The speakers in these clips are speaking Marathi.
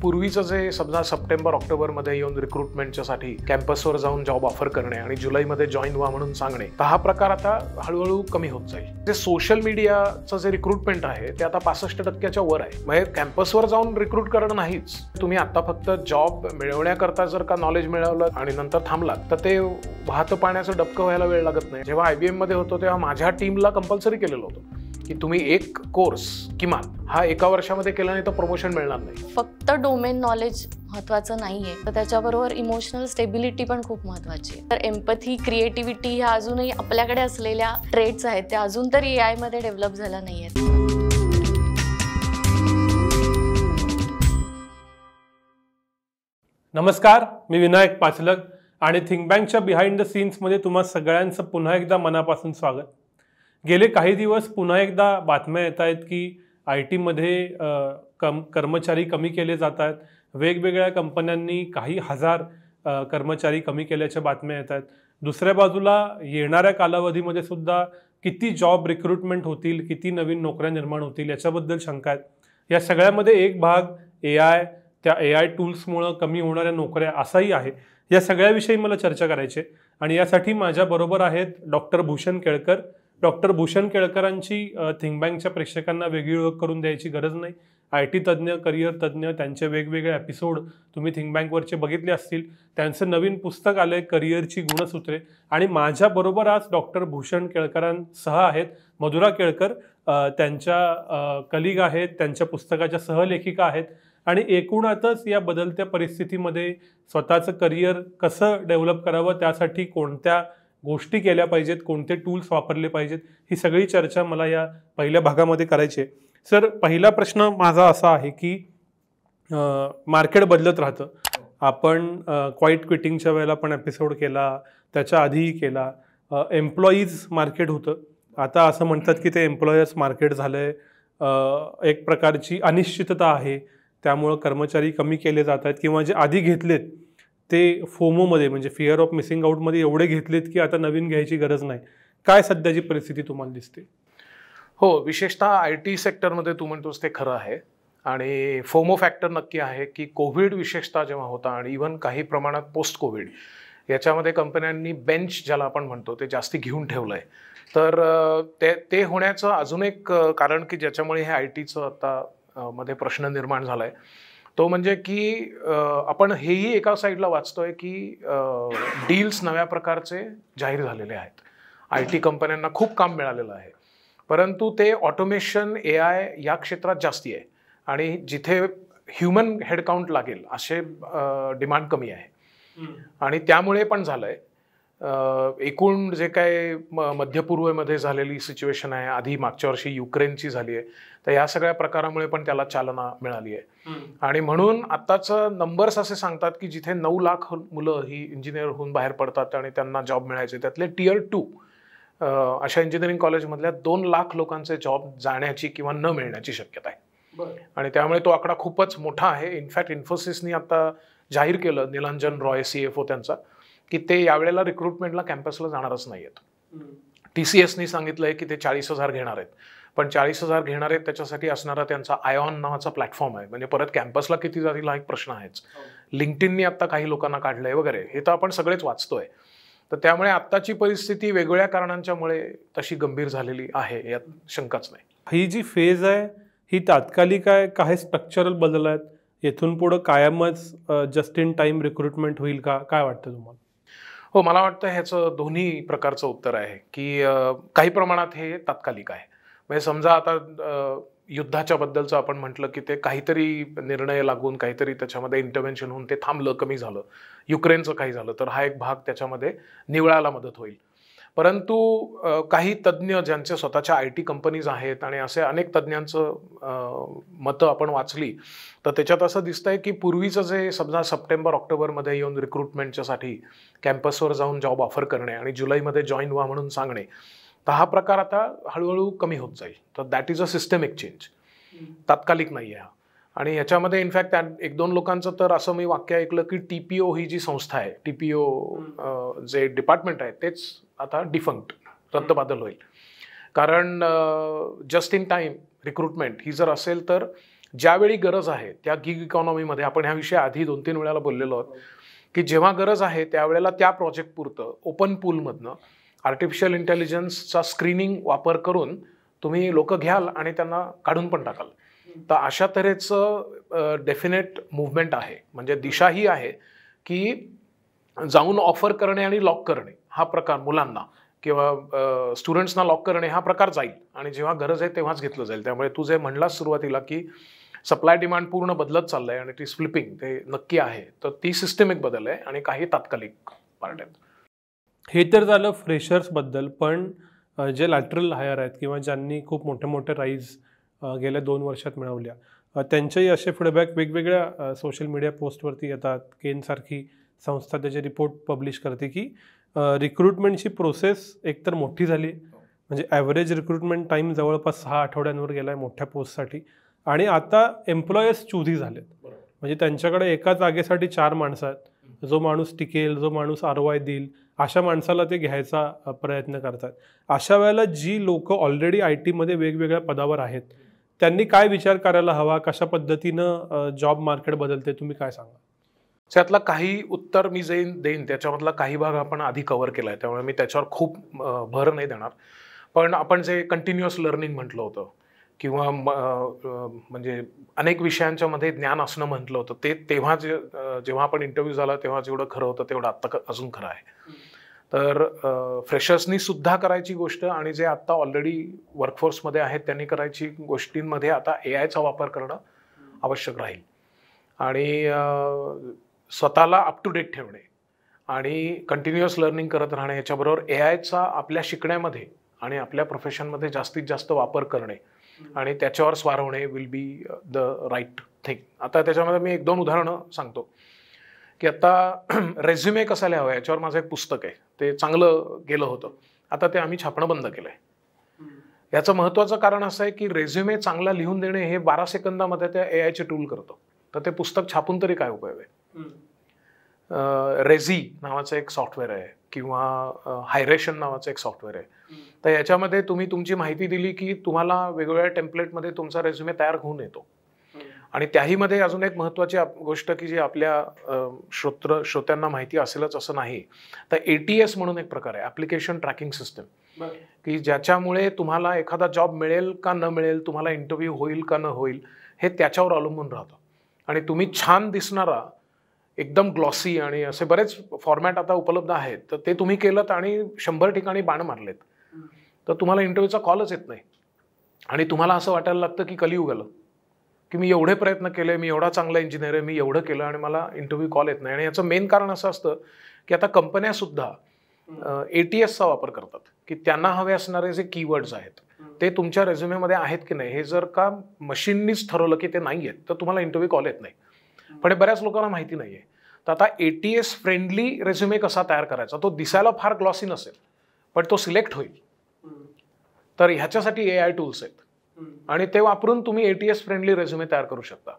पूर्वीचं जे समजा सप्टेंबर ऑक्टोबरमध्ये येऊन रिक्रुटमेंटच्यासाठी कॅम्पसवर जाऊन जॉब ऑफर करणे आणि जुलैमध्ये जॉईन व्हा म्हणून सांगणे, तर हा प्रकार आता हळूहळू कमी होत जाईल. जे सोशल मीडियाचं जे रिक्रुटमेंट आहे ते आता 65% वर आहे. म्हणजे कॅम्पसवर जाऊन रिक्रूट करणं नाहीच, तुम्ही आता फक्त जॉब मिळवण्याकरता जर का नॉलेज मिळवलं आणि नंतर थांबलात तर ते वाहतं पाण्याचं डबकं व्हायला वेळ लागत नाही. जेव्हा IBM मध्ये होतो तेव्हा माझ्या टीमला कंपल्सरी केलेलं होतं की तुम्ही एक कोर्स किमान हा 1 वर्षामध्ये केला नाही तर प्रमोशन मिळणार नाही. फक्त डोमेन नॉलेज महत्त्वाचं नाहीये, तर त्याच्याबरोबर इमोशनल स्टेबिलिटी पण खूप महत्त्वाची आहे. तर एम्पॅथी, क्रिएटिव्हिटी ह्या अजूनही आपल्याकडे असलेल्या ट्रेट्स आहेत, त्या अजून तरी AI मध्ये डेव्हलप झाल्या नाहीयेत. नमस्कार, मी विनायक पाचलक आणि थिंक बँकच्या बिहाइंड द सीन्समध्ये तुम्हा सगळ्यांचं पुन्हा एकदा मनापासून स्वागत. गेले काही दिवस पुन्हा एकदा बातम्या येत आहेत की IT मध्ये कर्मचारी कमी केले जात आहेत. वेगवेगळ्या कंपन्यांनी काही हजार कर्मचारी कमी केल्याच्या बातम्या येत आहेत. दुसऱ्या बाजूला येणाऱ्या कालावधीमध्ये सुद्धा किती जॉब रिक्रुटमेंट होतील, किती नवीन नोकऱ्या निर्माण होतील याच्याबद्दल शंका आहेत. या सगळ्यामध्ये एक भाग AI, त्या AI टूल्समुळं कमी होणाऱ्या नोकऱ्या असाही आहे. या सगळ्याविषयी मला चर्चा करायची आणि यासाठी माझ्याबरोबर आहेत डॉक्टर भूषण केळकर. डॉक्टर भूषण केळकरांची थिंक बँकच्या प्रेक्षकांना वेगळी ओळख करून द्यायची गरज नाही. IT तज्ज्ञ, करिअर तज्ज्ञ, त्यांचे वेगवेगळे एपिसोड तुम्ही थिंक बँकवरचे बघितले असतील. त्यांचं नवीन पुस्तक आलंय करिअरची गुणसूत्रे. आणि माझ्याबरोबर आज डॉक्टर भूषण केळकरांसह आहेत मधुरा केळकर, त्यांच्या कलिग आहेत, त्यांच्या पुस्तकाच्या सहलेखिका आहेत आणि एकूणातच या बदलत्या परिस्थितीमध्ये स्वतःचं करिअर कसं डेव्हलप करावं, त्यासाठी कोणत्या गोष्टी केल्या पाहिजेत, कोणते टूल्स वापरले पाहिजेत, ही सगळी चर्चा मला या पहिल्या भागामध्ये करायची आहे. सर, पहिला प्रश्न माझा असा आहे की मार्केट बदलत राहतं. आपण क्वाईट क्विटिंगच्या वेळेला पण एपिसोड केला, त्याच्या आधीही केला. एम्प्लॉईज मार्केट होतं, आता असं म्हणतात की ते एम्प्लॉयर्स मार्केट झालं आहे. एक प्रकारची अनिश्चितता आहे, त्यामुळं कर्मचारी कमी केले जात आहेत किंवा जे आधी घेतलेत ते फोमोमध्ये म्हणजे फिअर ऑफ मिसिंग आउटमध्ये एवढे घेतलेत की आता नवीन घ्यायची गरज नाही. काय सध्याची परिस्थिती तुम्हाला दिसते? हो, विशेषतः IT सेक्टरमध्ये तू म्हणतोस ते खरं आहे आणि फोमो फॅक्टर नक्की आहे की कोविड विशेषतः जेव्हा होता आणि इव्हन काही प्रमाणात पोस्ट कोविड याच्यामध्ये कंपन्यांनी बेंच ज्याला आपण म्हणतो ते जास्ती घेऊन ठेवलं आहे. तर ते होण्याचं अजून एक कारण की ज्याच्यामुळे हे ITचं आता मध्ये प्रश्न निर्माण झाला आहे तो म्हणजे की आपण हेही एका साईडला वाचतोय की डील्स नव्या प्रकारचे जाहीर झालेले आहेत. IT कंपन्यांना खूप काम मिळालेलं आहे, परंतु ते ऑटोमेशन AI या क्षेत्रात जास्ती आहे आणि जिथे ह्युमन हेडकाउंट लागेल असे डिमांड कमी आहे. आणि त्यामुळे पण झालंय एकूण जे काय मध्य पूर्वेमध्ये झालेली सिच्युएशन आहे, आधी मागच्या वर्षी युक्रेनची झाली आहे, तर या सगळ्या प्रकारामुळे पण त्याला चालना मिळाली आहे. आणि म्हणून आत्ताचं नंबर्स असे सांगतात की जिथे 9 लाख मुलं ही इंजिनियर होऊन बाहेर पडतात आणि त्यांना जॉब मिळायचे, त्यातले Tier 2 अशा इंजिनिअरिंग कॉलेजमधल्या 2 लाख लोकांचे जॉब जाण्याची किंवा न मिळण्याची शक्यता आहे. आणि त्यामुळे तो आकडा खूपच मोठा आहे. इनफॅक्ट इन्फोसिसनी आता जाहीर केलं, निलंजन रॉय CFO त्यांचा, की ते यावेळेला रिक्रुटमेंटला कॅम्पसला जाणारच नाही आहेत. TCSनी सांगितलंय की ते 40,000 घेणार आहेत, पण 40,000 घेणार आहेत त्याच्यासाठी असणारा त्यांचा आयॉन नावाचा प्लॅटफॉर्म आहे. म्हणजे परत कॅम्पसला किती जातील हा एक प्रश्न आहेच. लिंक्डइननी आता काही लोकांना काढलंय वगैरे, हे तर आपण सगळेच वाचतोय. तर त्यामुळे आत्ताची परिस्थिती वेगवेगळ्या कारणांच्यामुळे तशी गंभीर झालेली आहे, यात शंकाच नाही. ही जी फेज आहे ही तात्कालिक आहे, काही स्ट्रक्चरल बदल आहेत, येथून पुढं कायमच जस्ट इन टाइम रिक्रुटमेंट होईल का? काय वाटतं तुम्हाला? हो, मला वाटतं ह्याचं दोन्ही प्रकारचं उत्तर आहे की काही प्रमाणात हे तात्कालिक आहे. म्हणजे समजा आता युद्धाच्या बद्दलचं आपण म्हटलं की ते काहीतरी निर्णय लागून काहीतरी त्याच्यामध्ये इंटरव्हेन्शन होऊन ते थांबलं, कमी झालं, युक्रेनचं काही झालं, तर हा एक भाग त्याच्यामध्ये निवळायला मदत होईल. परंतु काही तज्ज्ञ ज्यांचे स्वतःच्या IT कंपनीज आहेत आणि असे अनेक तज्ज्ञांचं मतं आपण वाचली, तर त्याच्यात असं दिसतंय की पूर्वीचं जे समजा सप्टेंबर ऑक्टोबरमध्ये येऊन रिक्रुटमेंटच्यासाठी कॅम्पसवर जाऊन जॉब ऑफर करणे आणि जुलैमध्ये जॉईन व्हा म्हणून सांगणे, तर हा प्रकार आता हळूहळू कमी होत जाईल. तर that is a systemic change, तात्कालिक नाही आहे हा. आणि याच्यामध्ये इनफॅक्ट 1-2 लोकांचं तर असं मी वाक्य ऐकलं की TPO ही जी संस्था आहे, TPO जे डिपार्टमेंट आहे तेच आता डिफंक्ट, रद्दबातल होईल. कारण जस्ट इन टाइम रिक्रुटमेंट ही जर असेल तर ज्यावेळी गरज आहे त्या गिग इकॉनॉमीमध्ये, आपण ह्याविषयी आधी 2-3 वेळाला बोललेलो आहोत की जेव्हा गरज आहे त्यावेळेला त्या प्रोजेक्ट पुरतं ओपन पूलमधनं आर्टिफिशियल इंटेलिजन्सचा स्क्रीनिंग वापर करून तुम्ही लोक घ्याल आणि त्यांना काढून पण टाकाल. तर अशा तऱ्हेचं डेफिनेट मुवमेंट आहे. म्हणजे दिशा ही आहे की जाऊन ऑफर करणे आणि लॉक करणे हा प्रकार, मुलांना किंवा स्टुडंट्सना लॉक करणे हा प्रकार जाईल आणि जेव्हा गरज आहे तेव्हाच घेतलं जाईल. त्यामुळे तू जे म्हणलास सुरुवातीला की सप्लाय डिमांड पूर्ण बदलत चाललंय आणि ती फ्लिपिंग ते नक्की आहे, तर ती सिस्टमिक बदल आहे आणि काही तात्कालिक पार्ट आहेत. हे तर झालं फ्रेशर्सबद्दल. पण जे लॅटरल हायर आहेत किंवा ज्यांनी खूप मोठे मोठे राईज गेल्या 2 वर्षात मिळवल्या, त्यांच्याही असे फीडबॅक वेगवेगळ्या सोशल मीडिया पोस्टवरती येतात. केनसारखी संस्था त्याचे रिपोर्ट पब्लिश करते की रिक्रुटमेंटची प्रोसेस एकतर मोठी झाली, म्हणजे ॲव्हरेज रिक्रुटमेंट टाईम जवळपास 6 आठवड्यांवर गेला आहे मोठ्या पोस्टसाठी. आणि आता एम्प्लॉयर्स चूझी झालेत, म्हणजे त्यांच्याकडे एका जागेसाठी 4 माणसं आहेत. जो माणूस टिकेल, जो माणूस ROI देईल, अशा माणसाला ते घ्यायचा प्रयत्न करतात. अशा वेळेला जी लोक ऑलरेडी IT मध्ये वेगवेगळ्या पदावर आहेत त्यांनी काय विचार करायला हवा, कशा पद्धतीनं जॉब मार्केट बदलते, तुम्ही काय सांगा? त्यातला काही उत्तर मी देईन, त्याच्यामधला काही भाग आपण आधी कव्हर केलाय त्यामुळे मी त्याच्यावर खूप भर नाही देणार. पण आपण जे कंटिन्युअस लर्निंग म्हटलं होतं किंवा म्हणजे अनेक विषयांच्या मध्ये ज्ञान असणं म्हटलं होतं, ते तेव्हा जेव्हा आपण इंटरव्ह्यू झाला तेव्हा जेवढं खरं होतं तेवढं आत्ता अजून खरं आहे. तर फ्रेशर्सनी सुद्धा करायची गोष्ट आणि जे आत्ता ऑलरेडी वर्कफोर्समध्ये आहेत त्यांनी करायची गोष्टींमध्ये आता AIचा वापर करणं आवश्यक राहील. आणि स्वतःला अप टू डेट ठेवणे आणि कंटिन्युअस लर्निंग करत राहणे, याच्याबरोबर AIचा आपल्या शिकण्यामध्ये आणि आपल्या प्रोफेशनमध्ये जास्तीत जास्त वापर करणे आणि त्याच्यावर स्वार होणे will be the right thing. आता त्याच्यामध्ये मी 1-2 उदाहरणं सांगतो की आता रेझ्युमे कसा लिहावा याच्यावर माझं एक पुस्तक आहे, ते चांगलं गेलं होतं, आता ते आम्ही छापणं बंद केलं आहे. याचं महत्त्वाचं कारण असं आहे की रेझ्युमे चांगला लिहून देणे हे 12 सेकंदामध्ये त्या AIचे टूल करतो, तर ते पुस्तक छापून तरी काय उपयोग आहे. रेझी नावाचं एक सॉफ्टवेअर आहे किंवा हायरेशन नावाचं एक सॉफ्टवेअर आहे. तर याच्यामध्ये तुम्ही तुमची माहिती दिली की तुम्हाला वेगवेगळ्या टेम्पलेटमध्ये तुमचा रेझ्युमे तयार होऊन येतो. आणि त्याहीमध्ये अजून एक महत्त्वाची गोष्ट की जी आपल्या श्रोत्यांना माहिती असेलच असं नाही, तर ATS म्हणून एक प्रकार आहे, ॲप्लिकेशन ट्रॅकिंग सिस्टम, की ज्याच्यामुळे तुम्हाला एखादा जॉब मिळेल का न मिळेल, तुम्हाला इंटरव्ह्यू होईल का न होईल, हे त्याच्यावर अवलंबून राहतं. आणि तुम्ही छान दिसणारा, एकदम ग्लॉसी आणि असे बरेच फॉर्मॅट आता उपलब्ध आहेत, तर ते तुम्ही केलं आणि 100 ठिकाणी बाण मारलेत तर तुम्हाला इंटरव्ह्यूचा कॉलच येत नाही. आणि तुम्हाला असं वाटायला लागतं की कलियुग आलं, की मी एवढे प्रयत्न केले, मी एवढा चांगला इंजिनियर आहे, मी एवढं केलं आणि मला इंटरव्ह्यू कॉल येत नाही. आणि याचं मेन कारण असं असतं की आता कंपन्यासुद्धा ATSचा वापर करतात की त्यांना हवे असणारे जे कीवर्ड्स आहेत ते तुमच्या रेझ्युमेमध्ये आहेत की नाही, हे जर का मशीननीच ठरवलं की ते नाही आहेत तर तुम्हाला इंटरव्ह्यू कॉल येत नाही. पण हे बऱ्याच लोकांना माहिती नाही आहे. तर आता ATS फ्रेंडली रेझ्युमे कसा तयार करायचा, तो दिसायला फार ग्लॉसी नसेल पण तो सिलेक्ट होईल, तर ह्याच्यासाठी AI टूल्स आहेत आणि ते वापरून तुम्ही ATS फ्रेंडली रेझ्युमे तयार करू शकता.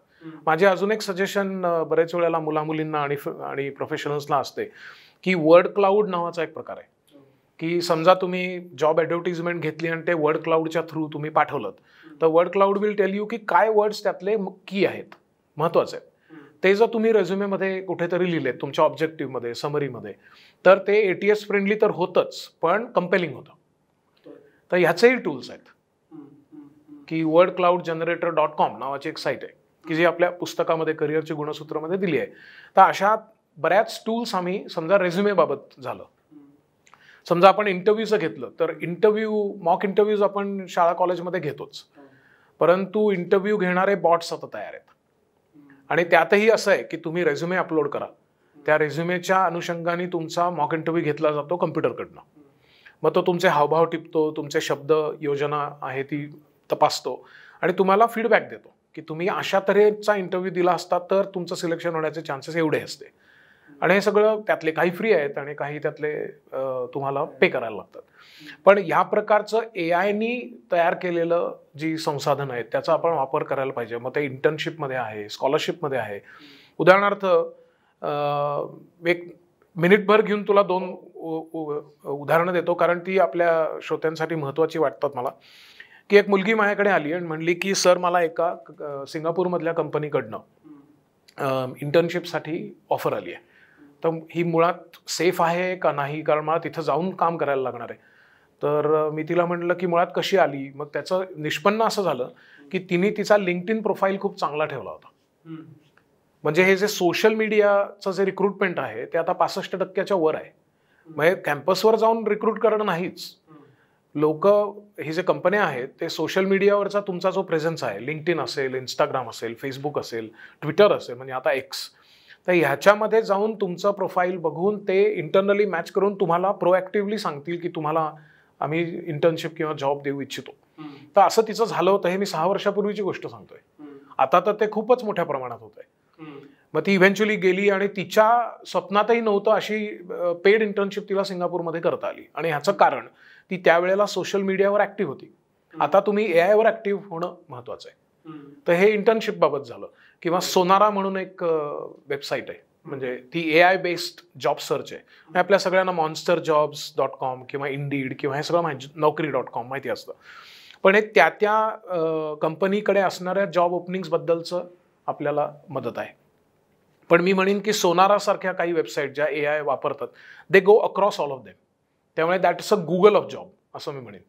माझे अजून एक सजेशन बरेच वेळेला मुलामुलींना आणि प्रोफेशनल्सला असते की वर्ड क्लाउड नावाचा एक प्रकार आहे, की समजा तुम्ही जॉब ॲडव्हर्टिजमेंट घेतली आणि ते वर्ड क्लाउडच्या थ्रू तुम्ही पाठवलं, तर word cloud will tell you की काय वर्ड्स त्यातले की आहेत, महत्त्वाचे आहेत. ते जर तुम्ही रेझ्युमेमध्ये कुठेतरी लिहिलेत तुमच्या ऑब्जेक्टिव्हमध्ये, समरीमध्ये, तर ते ATS फ्रेंडली तर होतंच पण कंपेलिंग होतं. तर ह्याचेही टूल्स आहेत की wordcloudgenerator.com नावाची एक साईट आहे की जी आपल्या पुस्तकामध्ये करिअरची गुणसूत्रामध्ये दिली आहे. तर अशा बऱ्याच टूल्स आम्ही, समजा रेझ्युमेबाबत झालं, समजा आपण इंटरव्ह्यूचं घेतलं तर मॉक इंटरव्ह्यूज आपण शाळा कॉलेजमध्ये घेतोच, परंतु इंटरव्ह्यू घेणारे बॉट्स आता तयार आहेत. आणि त्यातही असं आहे की तुम्ही रेझ्युमे अपलोड करा, त्या रेझ्युमेच्या अनुषंगाने तुमचा मॉक इंटरव्ह्यू घेतला जातो कम्प्युटरकडनं. मग तो तुमचे हावभाव टिपतो, तुमचे शब्द योजना आहे ती तपासतो आणि तुम्हाला फीडबॅक देतो की तुम्ही अशा तऱ्हेचा इंटरव्ह्यू दिला असता तर तुमचं सिलेक्शन होण्याचे चान्सेस एवढे असते. आणि हे सगळं त्यातले काही फ्री आहेत आणि काही त्यातले तुम्हाला पे करायला लागतात. पण या प्रकारचं AIनी तयार केलेलं जी संसाधन आहेत त्याचा आपण वापर करायला पाहिजे. मग ते इंटर्नशिपमध्ये आहे, स्कॉलरशिपमध्ये आहे. उदाहरणार्थ एक मिनिटभर घेऊन तुला 2 उदाहरणं देतो कारण ती आपल्या श्रोत्यांसाठी महत्त्वाची वाटतात मला. की एक मुलगी माझ्याकडे आली आणि म्हणली की सर मला एका सिंगापूरमधल्या कंपनीकडनं इंटर्नशिपसाठी ऑफर आली आहे, तर ही मुळात सेफ आहे का नाही, कारण मला तिथं जाऊन काम करायला लागणार आहे. तर मी तिला म्हटलं की मुळात कशी आली. मग त्याचं निष्पन्न असं झालं की तिने तिचा लिंक्डइन प्रोफाईल खूप चांगला ठेवला होता. म्हणजे हे जे सोशल मीडियाचं जे रिक्रुटमेंट आहे ते आता 65% वर आहे. म्हणजे कॅम्पसवर जाऊन रिक्रूट करणं नाहीच, लोक हे जे कंपन्या आहेत ते सोशल मीडियावरचा तुमचा जो प्रेझेन्स आहे, लिंक्डइन असेल, इंस्टाग्राम असेल, फेसबुक असेल, ट्विटर असेल, म्हणजे आता एक्स, तर ह्याच्यामध्ये जाऊन तुमचं प्रोफाईल बघून ते इंटरनली मॅच करून तुम्हाला प्रोॲक्टिव्हली सांगतील की तुम्हाला आम्ही इंटर्नशिप किंवा जॉब देऊ इच्छितो. तर असं तिचं झालं होतं. हे मी 6 वर्षापूर्वीची गोष्ट सांगतोय. आता तर ते खूपच मोठ्या प्रमाणात होत आहे. मग ती इव्हेंच्युअली गेली आणि तिच्या स्वप्नातही नव्हतं अशी पेड इंटर्नशिप तिला सिंगापूरमध्ये करता आली. आणि ह्याचं कारण ती त्यावेळेला सोशल मीडियावर ऍक्टिव्ह होती. आता तुम्ही AI वर ऍक्टिव्ह होणं महत्वाचं आहे. तर हे इंटर्नशिप बाबत झालं. किंवा सोनारा म्हणून एक वेबसाईट आहे, म्हणजे ती AI बेस्ड जॉब सर्च आहे. आपल्या सगळ्यांना monsterjobs.com किंवा इंडीड किंवा हे सगळं Naukri.com माहिती असतं. पण हे त्या कंपनीकडे असणाऱ्या जॉब ओपनिंग्स बद्दलचं आपल्याला मदत आहे. पण मी म्हणेन की सोनारासारख्या काही वेबसाईट ज्या AI वापरतात, they go across all of them. त्यामुळे that is a Google of job असं मी म्हणेन.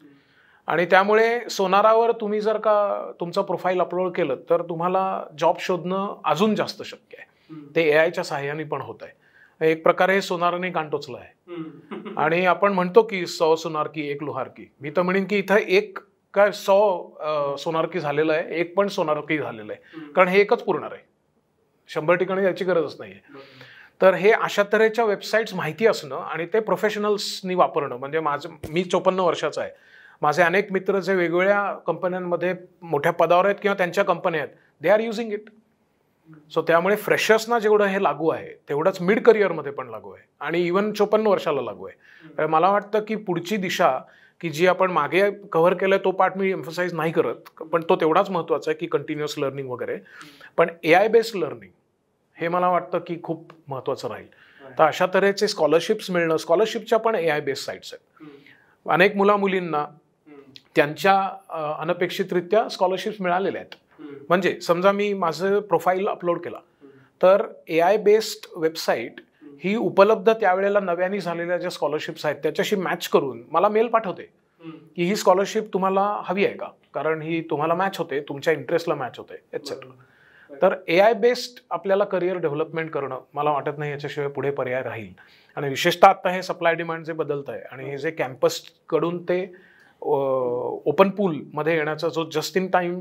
आणि त्यामुळे सोनारावर तुम्ही जर का तुमचं प्रोफाईल अपलोड केलं तर तुम्हाला जॉब शोधणं अजून जास्त शक्य आहे. ते AIच्या सहाय्याने पण होत आहे. एक प्रकारे सोनाराने कान टोचलं आहे. आणि आपण म्हणतो की 100 सोनार की 1 लोहार की. मी तर म्हणेन की इथं एक काय 100 सोनारकी झालेलं आहे, एक पण सोनारकी झालेलं आहे, कारण हे एकच पुरणार आहे. 100 ठिकाणी याची गरजच नाहीये. तर हे अशा तऱ्हेच्या वेबसाईट्स माहिती असणं आणि ते प्रोफेशनल्सनी वापरणं, म्हणजे मी 54 वर्षाचा आहे, माझे अनेक मित्र जे वेगवेगळ्या कंपन्यांमध्ये मोठ्या पदावर आहेत किंवा त्यांच्या कंपन्या आहेत, they are using it. So त्यामुळे फ्रेशर्सना जेवढं हे लागू आहे तेवढंच मिड करिअरमध्ये पण लागू आहे आणि इव्हन 54 वर्षाला लागू आहे. मला वाटतं की पुढची दिशा की जी आपण मागे कव्हर केलंय तो पार्ट मी एम्फसाइज नाही करत, पण तो तेवढाच महत्त्वाचा आहे की कंटिन्युअस लर्निंग वगैरे. पण AI बेस्ड लर्निंग हे मला वाटतं की खूप महत्त्वाचं राहील. तर अशा तऱ्हेचे स्कॉलरशिप्स मिळणं, स्कॉलरशिपच्या पण AI बेस्ड साईट्स आहेत. अनेक मुलींना त्यांच्या अनपेक्षितरित्या स्कॉलरशिप्स मिळालेल्या आहेत. म्हणजे समजा मी माझं प्रोफाईल अपलोड केला तर AI बेस्ड वेबसाईट ही उपलब्ध त्यावेळेला नव्याने झालेल्या ज्या स्कॉलरशिप्स आहेत त्याच्याशी मॅच करून मला मेल पाठवते की ही स्कॉलरशिप तुम्हाला हवी आहे का, कारण ही तुम्हाला मॅच होते, तुमच्या इंटरेस्टला मॅच होते एटसेट्रा. तर AI बेस्ड आपल्याला करिअर डेव्हलपमेंट करणं मला वाटत नाही याच्याशिवाय पुढे पर्याय राहील. आणि विशेषतः आता हे सप्लाय डिमांड जे बदलत आहे आणि हे जे कॅम्पसकडून ते ओपन पूलमध्ये येण्याचा जो जस्ट इन टाइम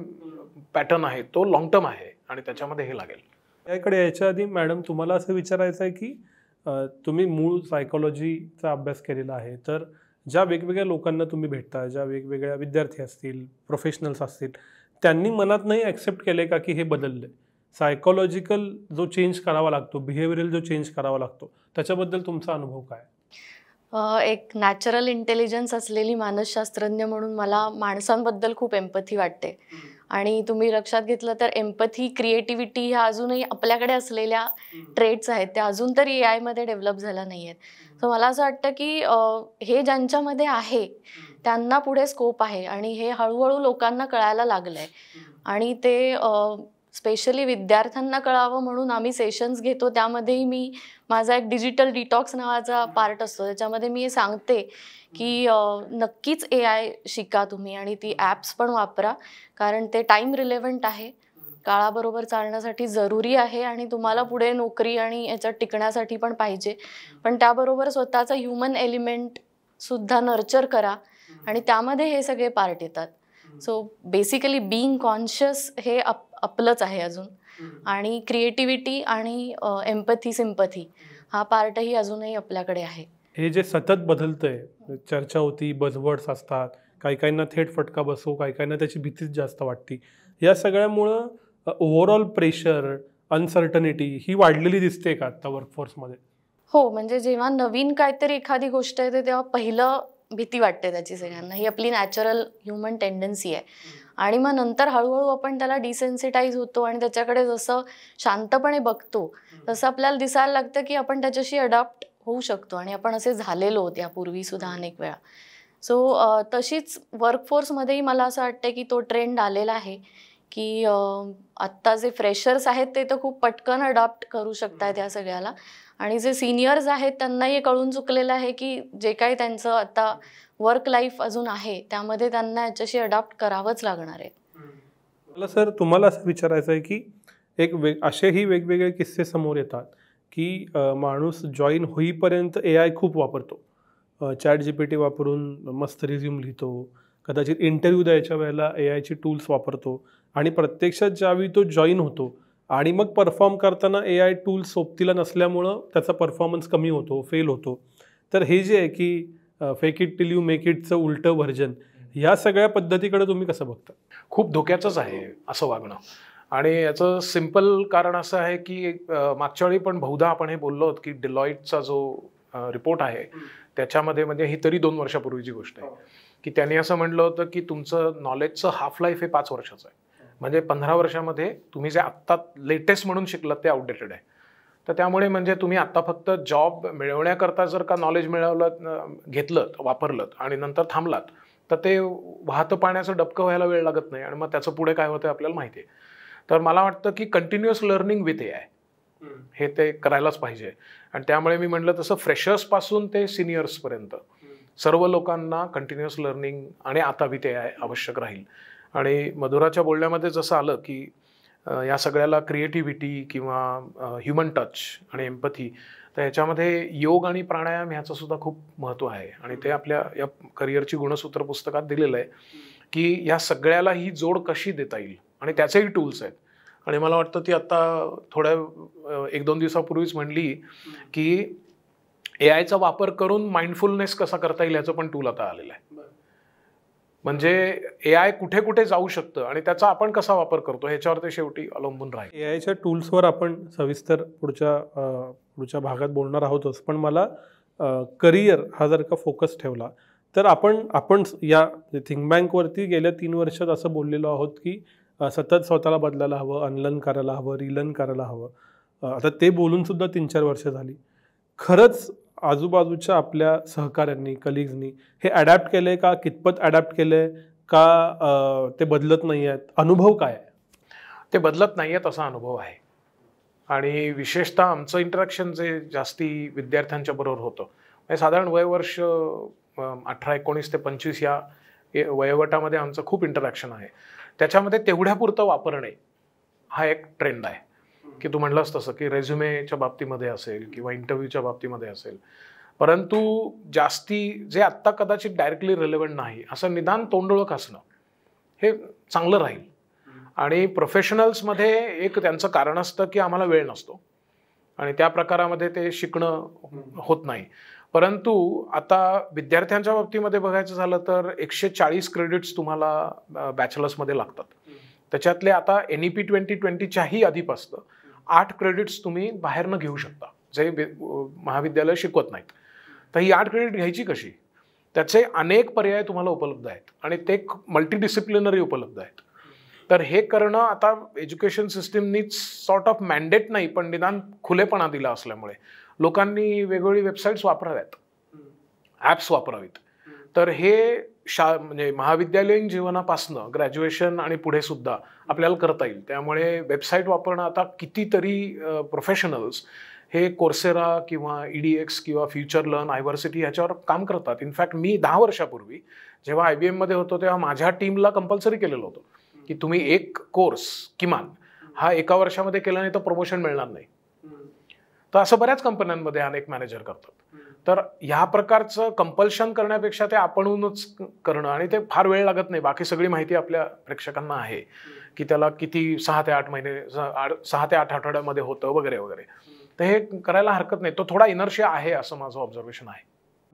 पॅटर्न आहे तो लॉंग टर्म आहे आणि त्याच्यामध्ये हे लागेल. याकडे याच्या आधी मॅडम तुम्हाला असं विचारायचं आहे की तुम्ही मूळ सायकोलॉजीचा अभ्यास केलेला आहे, तर ज्या वेगवेगळ्या लोकांना तुम्ही भेटता, ज्या वेगवेगळ्या विद्यार्थी असतील, प्रोफेशनल्स असतील, त्यांनी मनात नाही ॲक्सेप्ट केले का की हे बदललं आहे, सायकोलॉजिकल जो चेंज करावा लागतो, बिहेवियरल जो चेंज करावा लागतो, त्याच्याबद्दल तुमचा अनुभव काय? एक नॅचरल इंटेलिजन्स असलेली मानसशास्त्रज्ञ म्हणून मला माणसांबद्दल खूप एम्पथी वाटते. आणि तुम्ही लक्षात घेतलं तर एम्पथी, क्रिएटिव्हिटी ह्या अजूनही आपल्याकडे असलेल्या ट्रेट्स आहेत, त्या अजून तरी AI मध्ये डेव्हलप झाल्या नाही आहेत. तर मला असं वाटतं की हे ज्यांच्यामध्ये आहे त्यांना पुढे स्कोप आहे आणि हे हळूहळू लोकांना कळायला लागलं आहे. आणि ते स्पेशली विद्यार्थ्यांना कळावं म्हणून आम्ही सेशन्स घेतो. त्यामध्येही मी माझा एक डिजिटल डिटॉक्स नावाचा पार्ट असतो, त्याच्यामध्ये मी हे सांगते की नक्कीच AI शिका तुम्ही आणि ती ॲप्स पण वापरा, कारण ते टाईम रिलेव्हंट आहे, काळाबरोबर चालण्यासाठी जरुरी आहे आणि तुम्हाला पुढे नोकरी आणि याच्यात टिकण्यासाठी पण पाहिजे. पण त्याबरोबर स्वतःचा ह्युमन एलिमेंट सुद्धा नर्चर करा आणि त्यामध्ये हे सगळे पार्ट येतात. सो बेसिकली बीइंग कॉन्शियस हे आपलंच आहे अजून. आणि क्रिएटिव्हिटी आणि एम्पथी, सिम्पथी हा पार्टही अजूनही आपल्याकडे आहे. हे जे सतत बदलतंय, चर्चा होती, बझवर्ड्स असतात, काही काहींना थेट फटका बसो, काही काहींना त्याची भीतीच जास्त वाटते, या सगळ्यामुळं ओव्हरऑल प्रेशर, अनसर्टनिटी ही वाढलेली दिसते का आता वर्कफोर्समध्ये? हो, म्हणजे जेव्हा नवीन काहीतरी एखादी गोष्ट येते तेव्हा पहिलं भीती वाटते त्याची सगळ्यांना. ही आपली नॅचरल ह्युमन टेंडन्सी आहे. आणि मग नंतर हळूहळू आपण त्याला डिसेन्सिटाईज होतो आणि त्याच्याकडे जसं शांतपणे बघतो तसं आपल्याला दिसायला लागतं की आपण त्याच्याशी अडॉप्ट होऊ शकतो आणि आपण असे झालेलो होतो यापूर्वी सुद्धा अनेक वेळा. सो तशीच वर्कफोर्समध्येही मला असं वाटतं की तो ट्रेंड आलेला आहे की आत्ता जे फ्रेशर्स आहेत ते तर खूप पटकन अडॉप्ट करू शकतात या सगळ्याला, आणि जे सिनियर्स आहेत त्यांनाही कळून चुकलेलं आहे की जे काही त्यांचं आता वर्क लाईफ अजून आहे त्यामध्ये त्यांना याच्याशी अडॉप्ट करावंच लागणार आहे. मला सर तुम्हाला असं विचारायचं आहे की असेही वेगवेगळे किस्से समोर येतात की माणूस जॉईन होईपर्यंत AI खूप वापरतो, ChatGPT वापरून मस्त रिझ्यूम लिहितो, कदाचित इंटरव्ह्यू द्यायच्या वेळेला AIची टूल्स वापरतो, आणि प्रत्यक्षात ज्यावेळी तो जॉईन होतो आणि मग परफॉर्म करताना AI टूल्स सोबतीला नसल्यामुळं त्याचा परफॉर्मन्स कमी होतो, फेल होतो. तर हे जे आहे की fake it till you make इटचं उलटं व्हर्जन, ह्या सगळ्या पद्धतीकडे तुम्ही कसं बघता? खूप धोक्याचंच आहे असं वागणं. आणि याचं सिम्पल कारण असं आहे की मागच्या वेळी पण बहुधा आपण हे बोललो आहोत की डिलॉईटचा जो रिपोर्ट आहे त्याच्यामध्ये, म्हणजे ही तरी 2 वर्षापूर्वीची गोष्ट आहे, की त्यांनी असं म्हटलं होतं की तुमचं नॉलेजचं हाफ लाईफ हे 5 वर्षाचं आहे. म्हणजे 15 वर्षामध्ये तुम्ही जे आत्ता लेटेस्ट म्हणून शिकलात ते आउटडेटेड आहे. तर त्यामुळे म्हणजे तुम्ही आत्ता फक्त जॉब मिळवण्याकरता जर का नॉलेज घेतलं, वापरलं आणि नंतर थांबलात, तर ते वाहतं पाण्याचं डबकं व्हायला वेळ लागत नाही, आणि मग त्याचं पुढे काय होतं आपल्याला माहिती आहे. तर मला वाटतं की कंटिन्युअस लर्निंग विथ AI हे ते करायलाच पाहिजे. आणि त्यामुळे मी म्हटलं तसं फ्रेशर्सपासून ते सिनियर्सपर्यंत सर्व लोकांना कंटिन्युअस लर्निंग आणि आता विथ AI आवश्यक राहील. आणि मधुराच्या बोलण्यामध्ये जसं आलं की या सगळ्याला क्रिएटिव्हिटी किंवा ह्युमन टच आणि एम्पथी, तर ह्याच्यामध्ये योग आणि प्राणायाम ह्याचं सुद्धा खूप महत्त्व आहे. आणि ते आपल्या या करिअरची गुणसूत्र पुस्तकात दिलेलं आहे की या सगळ्याला ही जोड कशी देता येईल, आणि त्याचेही टूल्स आहेत. आणि मला वाटतं ती आत्ता थोड्या 1-2 दिवसापूर्वीच म्हणली की AIचा वापर करून माइंडफुलनेस कसा करता येईल याचं पण टूल आता आलेलं आहे. म्हणजे AI कुठे कुठे जाऊ शकतं आणि त्याचा आपण कसा वापर करतो ह्याच्यावर ते शेवटी अवलंबून राहील. AIच्या टूल्सवर आपण सविस्तर पुढच्या भागात बोलणार आहोतच, पण मला करिअर हा जर का फोकस ठेवला तर आपण या थिंक बँकवरती गेल्या 3 वर्षात असं बोललेलो आहोत की सतत स्वतःला बदलायला हवं, अनलर्न करायला हवं, रिलर्न करायला हवं. आता ते बोलून सुद्धा 3-4 वर्ष झाली. खरंच आजूबाजूच्या आपल्या सहकाऱ्यांनी, कलिग्सनी हे अडॅप्ट केलंय का? कितपत अडॅप्ट केलंय का? ते बदलत नाही आहेत? अनुभव काय आहे? ते बदलत नाही आहेत असा अनुभव आहे. आणि विशेषतः आमचं इंटरॅक्शन जे जास्ती विद्यार्थ्यांच्या बरोबर होतं, म्हणजे साधारण वयवर्ष 18-19 ते 25 या वयोगटामध्ये आमचं खूप इंटरॅक्शन आहे. त्याच्यामध्ये तेवढ्यापुरतं वापरणे हा एक ट्रेंड आहे. की तू म्हणलास तसं की रेझ्युमेच्या बाबतीमध्ये असेल किंवा इंटरव्ह्यूच्या बाबतीमध्ये असेल, परंतु जास्ती जे आत्ता कदाचित डायरेक्टली रिलेव्हंट नाही असं निदान तोंडओळख असणं हे चांगलं राहील. आणि प्रोफेशनल्समध्ये एक त्यांचं कारण असतं की आम्हाला वेळ नसतो आणि त्या प्रकारामध्ये ते शिकणं होत नाही. परंतु आता विद्यार्थ्यांच्या बाबतीमध्ये बघायचं झालं तर 140 क्रेडिट्स तुम्हाला बॅचलर्समध्ये लागतात. त्याच्यातले आता NEP 2020च्याही आधीपासतं 8 क्रेडिट्स तुम्ही बाहेरनं घेऊ शकता जे महाविद्यालय शिकवत नाहीत. तर ही 8 क्रेडिट घ्यायची कशी? त्याचे अनेक पर्याय तुम्हाला उपलब्ध आहेत आणि ते मल्टीडिसिप्लिनरी उपलब्ध आहेत. तर हे करणं आता एज्युकेशन सिस्टीमनीच सॉर्ट ऑफ मॅन्डेट नाही पण निदान खुलेपणा दिला असल्यामुळे लोकांनी वेगवेगळी वेबसाईट्स वापराव्यात, ॲप्स वापरावीत. तर हे म्हणजे महाविद्यालयीन जीवनापासनं ग्रॅज्युएशन आणि पुढे सुद्धा आपल्याला करता येईल. त्यामुळे वेबसाईट वापरणं आता कितीतरी प्रोफेशनल्स हे कोर्सेरा किंवा EDX किंवा फ्युचर लर्न, आयव्हर्सिटी ह्याच्यावर काम करतात. इनफॅक्ट मी 10 वर्षापूर्वी जेव्हा IBM मध्ये होतो तेव्हा माझ्या टीमला कंपल्सरी केलेलं होतं की तुम्ही एक कोर्स किमान हा 1 वर्षामध्ये केला नाही तर प्रमोशन मिळणार नाही. तर असं बऱ्याच कंपन्यांमध्ये अनेक मॅनेजर करतात. तर ह्या प्रकारचं कंपल्शन करण्यापेक्षा ते आपणहूनच करणं, आणि ते फार वेळ लागत नाही. बाकी सगळी माहिती आपल्या प्रेक्षकांना आहे की त्याला किती 6 ते 8 महिने 6 ते 8 आठवड्यामध्ये होतं वगैरे वगैरे. तर हे करायला हरकत नाही. तो थोडा इनर्शिया आहे असं माझं ऑब्झर्वेशन आहे.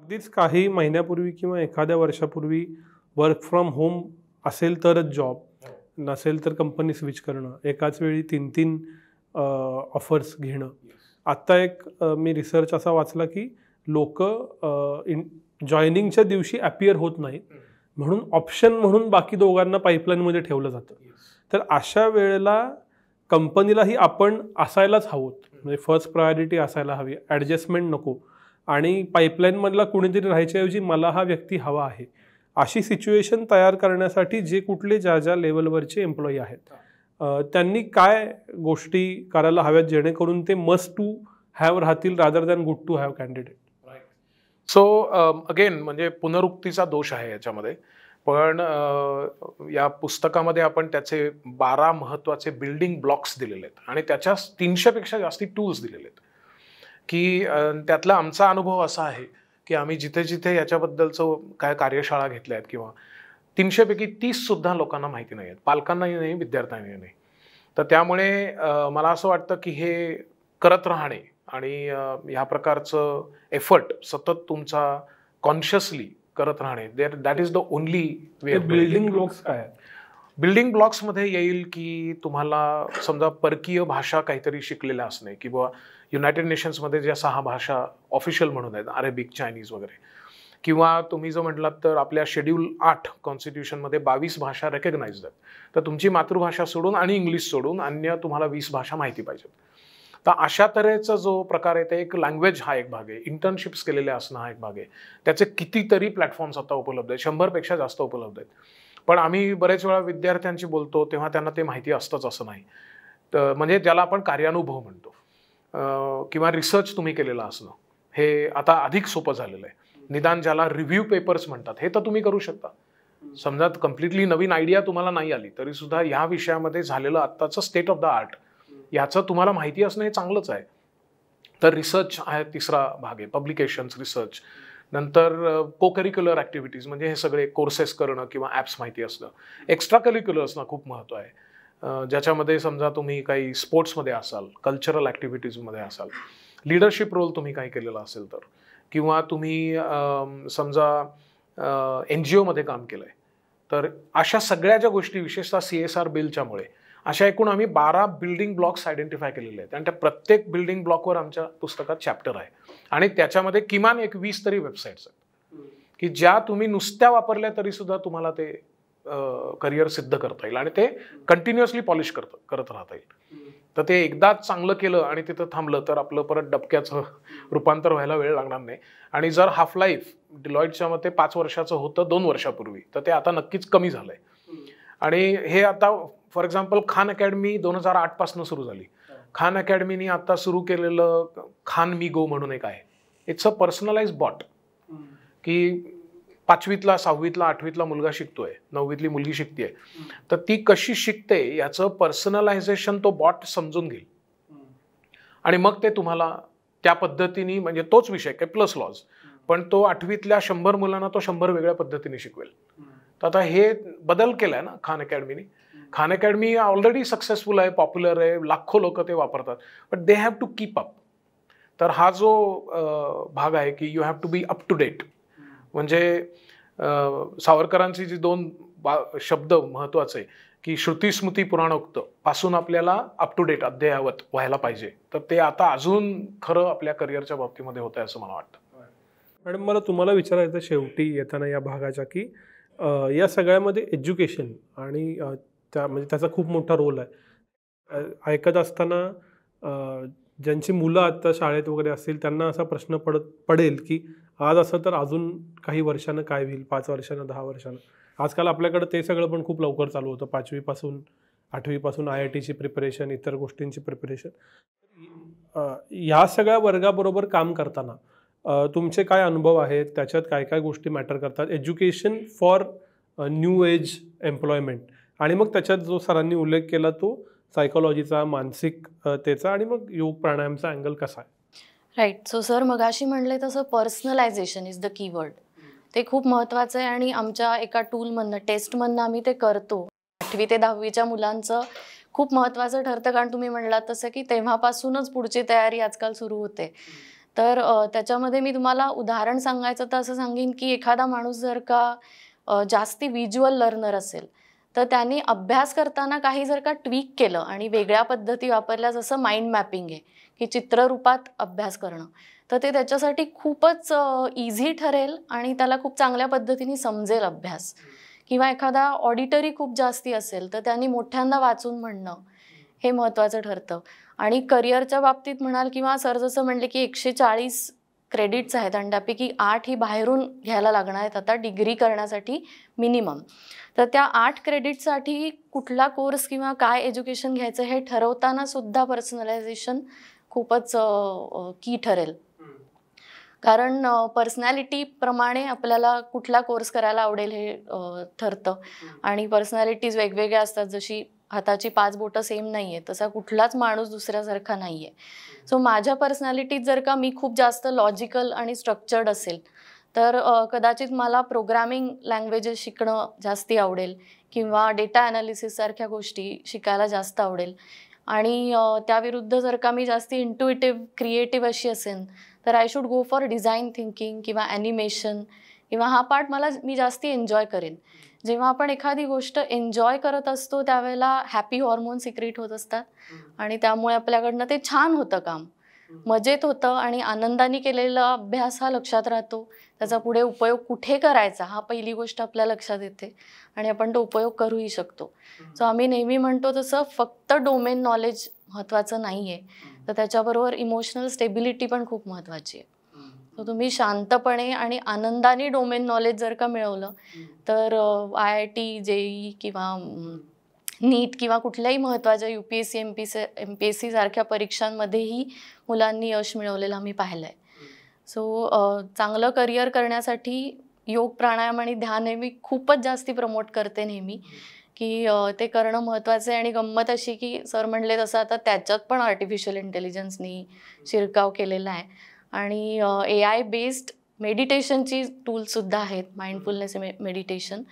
अगदीच काही महिन्यापूर्वी किंवा एखाद्या वर्षापूर्वी वर्क फ्रॉम होम असेल तरच जॉब, नसेल तर कंपनी स्विच करणं, एकाच वेळी 3-3 ऑफर्स घेणं. आत्ता एक मी रिसर्च असा वाचला की लोक जॉईनिंगच्या दिवशी अपियर होत नाहीत म्हणून ऑप्शन म्हणून बाकी दोघांना पाईपलाईनमध्ये ठेवलं जातं. तर अशा वेळेला कंपनीलाही आपण असायलाच हवं, म्हणजे फर्स्ट प्रायोरिटी असायला हवी, ॲडजस्टमेंट नको, आणि पाईपलाईनमधला कुणीतरी राहायच्याऐवजी मला हा व्यक्ती हवा आहे अशी सिच्युएशन तयार करण्यासाठी जे कुठले ज्या लेवलवरचे एम्प्लॉई आहेत त्यांनी काय गोष्टी करायला हव्यात जेणेकरून ते मस्ट टू हॅव राहतील rather than good to have candidate? So again म्हणजे पुनरुक्तीचा दोष आहे याच्यामध्ये, पण या पुस्तकामध्ये आपण त्याचे 12 महत्त्वाचे बिल्डिंग ब्लॉक्स दिलेले आहेत आणि त्याच्या 300 पेक्षा जास्ती टूल्स दिलेले आहेत की त्यातला आमचा अनुभव असा आहे की आम्ही जिथे जिथे याच्याबद्दलचं काय कार्यशाळा घेतल्या आहेत किंवा 300 पैकी 30 सुद्धा लोकांना माहिती नाही आहेत, पालकांनाही नाही, विद्यार्थ्यांनाही नाही. तर त्यामुळे मला असं वाटतं की हे करत राहणे आणि ह्या प्रकारचं एफर्ट सतत तुमचा कॉन्शियसली करत राहणे, that is the only way. Building blocks काय आहेत? बिल्डिंग ब्लॉक्समध्ये येईल की तुम्हाला समजा परकीय भाषा काहीतरी शिकलेल्या असणे किंवा युनायटेड नेशन्समध्ये ज्या 6 भाषा ऑफिशियल म्हणून आहेत, अरेबिक, चायनीज वगैरे, किंवा तुम्ही जर म्हटलात तर आपल्या शेड्यूल 8 कॉन्स्टिट्यूशनमध्ये 22 भाषा रेकग्नाइज्ड आहेत. तर तुमची मातृभाषा सोडून आणि इंग्लिश सोडून अन्य तुम्हाला 20 भाषा माहिती पाहिजेत. तर अशा तऱ्हेचा जो प्रकार आहे ते एक लँग्वेज हा एक भाग आहे, इंटर्नशिप्स केलेले असणं हा एक भाग आहे. त्याचे कितीतरी प्लॅटफॉर्म्स आता उपलब्ध आहेत, 100 पेक्षा जास्त उपलब्ध आहेत. पण आम्ही बरेच वेळा विद्यार्थ्यांशी बोलतो तेव्हा त्यांना ते माहिती असतंच असं नाही. तर म्हणजे ज्याला आपण कार्यानुभव म्हणतो किंवा रिसर्च तुम्ही केलेला असणं हे आता अधिक सोपं झालेलं आहे. निदान ज्याला रिव्ह्यू पेपर्स म्हणतात हे तर तुम्ही करू शकता. समजा कम्प्लिटली नवीन आयडिया तुम्हाला नाही आली तरी सुद्धा ह्या विषयामध्ये झालेलं आत्ताचं स्टेट ऑफ द आर्ट याचं तुम्हाला माहिती असणं हे चांगलंच आहे. तर रिसर्च आहे तिसरा भाग आहे, पब्लिकेशन्स, रिसर्च. नंतर को करिक्युलर ॲक्टिव्हिटीज म्हणजे हे सगळे कोर्सेस करणं किंवा ॲप्स माहिती असणं. एक्स्ट्रा करिक्युलर्सना खूप महत्त्व आहे, ज्याच्यामध्ये समजा तुम्ही काही स्पोर्ट्समध्ये असाल, कल्चरल ॲक्टिव्हिटीजमध्ये असाल, लिडरशिप रोल तुम्ही काही केलेला असेल तर, किंवा तुम्ही समजा NGOमध्ये काम केलं आहे, तर अशा सगळ्या ज्या गोष्टी विशेषतः CSR बिलच्यामुळे अशा एकूण आम्ही 12 बिल्डिंग ब्लॉक्स आयडेंटिफाय केलेले आहेत आणि त्या प्रत्येक बिल्डिंग ब्लॉकवर आमच्या पुस्तकात चॅप्टर आहे आणि त्याच्यामध्ये किमान एक 20 तरी वेबसाईट्स आहेत की ज्या तुम्ही नुसत्या वापरल्या तरी सुद्धा तुम्हाला ते करिअर सिद्ध करता येईल आणि ते कंटिन्युअसली पॉलिश करत राहता येईल. तर ते एकदाच चांगलं केलं आणि तिथं थांबलं तर आपलं परत डबक्याचं रूपांतर व्हायला वेळ लागणार नाही. आणि जर हाफ लाईफ डिलॉईटच्या मते 5 वर्षाचं होतं 2 वर्षापूर्वी, तर ते आता नक्कीच कमी झालंय. आणि हे आता फॉर एक्झाम्पल खान अकॅडमी 2008 पासून सुरू झाली. खान अकॅडमीने आता सुरू केलेलं खान मी गो म्हणून एक आहे. इट्स अ पर्सनलाइज बॉट की 5वीतला 6वीतला 8वीतला मुलगा शिकतोय, 9वीतली मुलगी शिकतेय, तर ती कशी शिकते याचं पर्सनलायझेशन तो बॉट समजून घेईल आणि मग ते तुम्हाला त्या पद्धतीने, म्हणजे तोच विषय काय प्लस लॉज, पण तो 8वीतल्या 100 मुलांना तो 100 वेगळ्या पद्धतीने शिकवेल. तर आता हे बदल केलाय ना खान अकॅडमीने. खान अकॅडमी ऑलरेडी सक्सेसफुल आहे, पॉप्युलर आहे, लाखो लोक ते वापरतात, but they have to keep up. तर हा जो भाग आहे की you have to be up to date. म्हणजे सावरकरांची जी 2 शब्द महत्वाचे की श्रुती स्मृती पुराणोक्त पासून आपल्याला अप टू डेट अद्ययावत व्हायला पाहिजे, तर ते आता अजून खरं आपल्या करिअरच्या बाबतीमध्ये होत आहे असं मला वाटतं. मॅडम, मला तुम्हाला विचारायचं शेवटी येताना या भागाच्या की या सगळ्यामध्ये एज्युकेशन आणि म्हणजे त्याचा खूप मोठा रोल आहे. ऐकत असताना ज्यांची मुलं आता शाळेत वगैरे असतील त्यांना असा प्रश्न पडेल की आज असं तर अजून काही वर्षानं काय होईल, 5 वर्षानं, 10 वर्षानं. आजकाल आपल्याकडं ते सगळं पण खूप लवकर चालू होतं, 5वीपासून 8वीपासून IITची प्रिपरेशन, इतर गोष्टींची प्रिपरेशन. ह्या सगळ्या वर्गाबरोबर काम करताना तुमचे काय अनुभव आहेत, त्याच्यात काय काय गोष्टी मॅटर करतात, education for new age employment, आणि मग त्याच्यात जो सरांनी उल्लेख केला तो सायकोलॉजीचा, मानसिकतेचा आणि मग योग प्राणायामचा अँगल कसा आहे? राईट. सो सर मगाशी म्हणले तसं पर्सनलायझेशन इज द कीवर्ड. ते खूप महत्त्वाचं आहे आणि आमच्या एका टूलमधनं, टेस्टमधनं आम्ही ते करतो. 8वी ते 10वीच्या मुलांचं खूप महत्त्वाचं ठरतं, कारण तुम्ही म्हणलात तसं की तेव्हापासूनच पुढची तयारी आजकाल सुरू होते. तर त्याच्यामध्ये मी तुम्हाला उदाहरण सांगायचं तर असं सांगेन की एखादा माणूस जर का जास्ती व्हिज्युअल लर्नर असेल तर त्यांनी अभ्यास करताना काही जर का ट्विक केलं आणि वेगळ्या पद्धती वापरल्या, जसं माइंड मॅपिंग आहे की चित्ररूपात अभ्यास करणं, तर ते त्याच्यासाठी खूपच इझी ठरेल आणि त्याला खूप चांगल्या पद्धतीने समजेल अभ्यास. किंवा एखादा ऑडिटरी खूप जास्ती असेल तर त्यांनी मोठ्यांदा वाचून म्हणणं हे महत्त्वाचं ठरतं. आणि करिअरच्या बाबतीत म्हणाल किंवा सर जसं म्हणले की 140 क्रेडिट्स आहेत आणि त्यापैकी 8 ही बाहेरून घ्यायला लागणार आहेत आता डिग्री करण्यासाठी मिनिमम. तर त्या 8 क्रेडिटसाठी कुठला कोर्स किंवा काय एज्युकेशन घ्यायचं हे ठरवताना सुद्धा पर्सनलायझेशन खूपच की ठरेल. कारण पर्सनॅलिटीप्रमाणे आपल्याला कुठला कोर्स करायला आवडेल हे ठरतं आणि पर्सनॅलिटीज वेगवेगळ्या असतात. जशी हाताची 5 बोटं सेम नाही आहे तसा कुठलाच माणूस दुसऱ्यासारखा नाही आहे. सो माझ्या पर्सनॅलिटीत जर का मी खूप जास्त लॉजिकल आणि स्ट्रक्चर्ड असेल तर कदाचित मला प्रोग्रामिंग लँग्वेजेस शिकणं जास्ती आवडेल किंवा डेटा ॲनालिसिससारख्या गोष्टी शिकायला जास्त आवडेल. आणि त्याविरुद्ध जर का मी जास्ती इंट्युइटिव्ह क्रिएटिव्ह अशी असेल तर I should go for design thinking किंवा ॲनिमेशन किंवा हा पार्ट मी जास्ती एन्जॉय करेन. जेव्हा आपण एखादी गोष्ट एन्जॉय करत असतो त्यावेळेला हॅपी हॉर्मोन सिक्रेट होत असतात आणि त्यामुळे आपल्याकडनं ते छान होतं, काम मजेत होतं आणि आनंदाने केलेला अभ्यास हा लक्षात राहतो. त्याचा पुढे उपयोग कुठे करायचा हा पहिली गोष्ट आपल्या लक्षात येते आणि आपण तो उपयोग करूही शकतो. सो आम्ही नेहमी म्हणतो तसं फक्त डोमेन नॉलेज महत्त्वाचं नाही आहे, तर त्याच्याबरोबर इमोशनल स्टेबिलिटी पण खूप महत्त्वाची आहे. तर तुम्ही शांतपणे आणि आनंदाने डोमेन नॉलेज जर का मिळवलं तर IIT, JEE किंवा नीट किंवा कुठल्याही महत्त्वाच्या UPSC MPSC सारख्या परीक्षांमध्येही मुलांनी यश मिळवलेलं आम्ही पाहिलं आहे. सो चांगलं करिअर करण्यासाठी योग, प्राणायाम आणि ध्यान हे मी खूपच जास्ती प्रमोट करते नेहमी की ते करणं महत्त्वाचं आहे. आणि गंमत अशी की सर म्हणले तसं आता त्याच्यात पण आर्टिफिशियल इंटेलिजन्सनी शिरकाव केलेला आहे आणि AI बेस्ड मेडिटेशनची टूल्ससुद्धा आहेत, माइंडफुलनेस मेडिटेशन.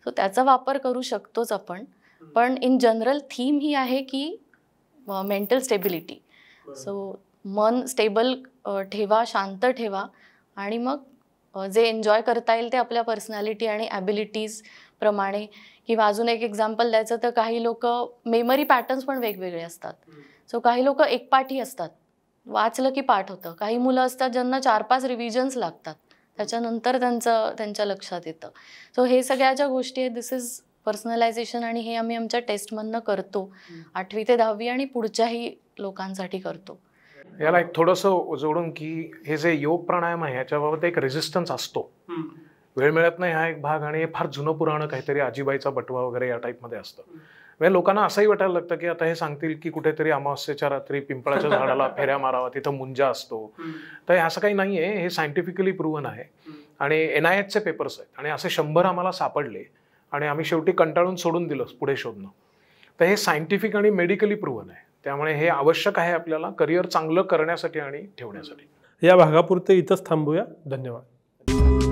सो त्याचा वापर करू शकतोच आपण. पण इन जनरल थीम ही आहे की मेंटल स्टेबिलिटी. सो मन स्टेबल ठेवा, शांत ठेवा आणि मग जे एन्जॉय करता येईल ते आपल्या पर्सनॅलिटी आणि ॲबिलिटीज प्रमाणे. किंवा अजून एक एक्झाम्पल द्यायचं तर काही लोक मेमरी पॅटर्न्स पण वेगवेगळे असतात. सो काही लोक एकपाठी असतात, वाचलं की पाठ होतं. काही मुलं असतात ज्यांना 4-5 रिव्हिजन्स लागतात, त्याच्यानंतर त्यांच्या लक्षात येतं. सो हे सगळ्या ज्या गोष्टी आहेत दिस इज पर्सनलायझेशन आणि हे आम्ही आमच्या टेस्टमधनं करतो. 8वी ते 10वी आणि पुढच्याही लोकांसाठी करतो. याला एक थोडंसं जोडून की हे जे योग प्राणायाम आहे याच्याबाबत एक रेझिस्टन्स असतो, वेळ मिळत नाही हा एक भाग, आणि हे फार जुनं पुराणं काहीतरी आजीबाईचा बटवा वगैरे या टाईपमध्ये असतं. म्हणजे लोकांना असंही वाटायला लागतं की आता हे सांगतील की कुठेतरी अमावस्येच्या रात्री पिंपळाच्या झाडाला फेऱ्या मारावा, तिथं मुंजा असतो. तर असं काही नाही आहे, हे सायंटिफिकली प्रूव्हन आहे आणि NIHचे पेपर्स आहेत आणि असे 100 आम्हाला सापडले आणि आम्ही शेवटी कंटाळून सोडून दिलं पुढे शोधणं. तर हे सायंटिफिक आणि मेडिकली प्रूव्हन आहे. त्यामुळे हे आवश्यक आहे आपल्याला करिअर चांगलं करण्यासाठी आणि ठेवण्यासाठी. या भागापुरते इथंच थांबूया. धन्यवाद.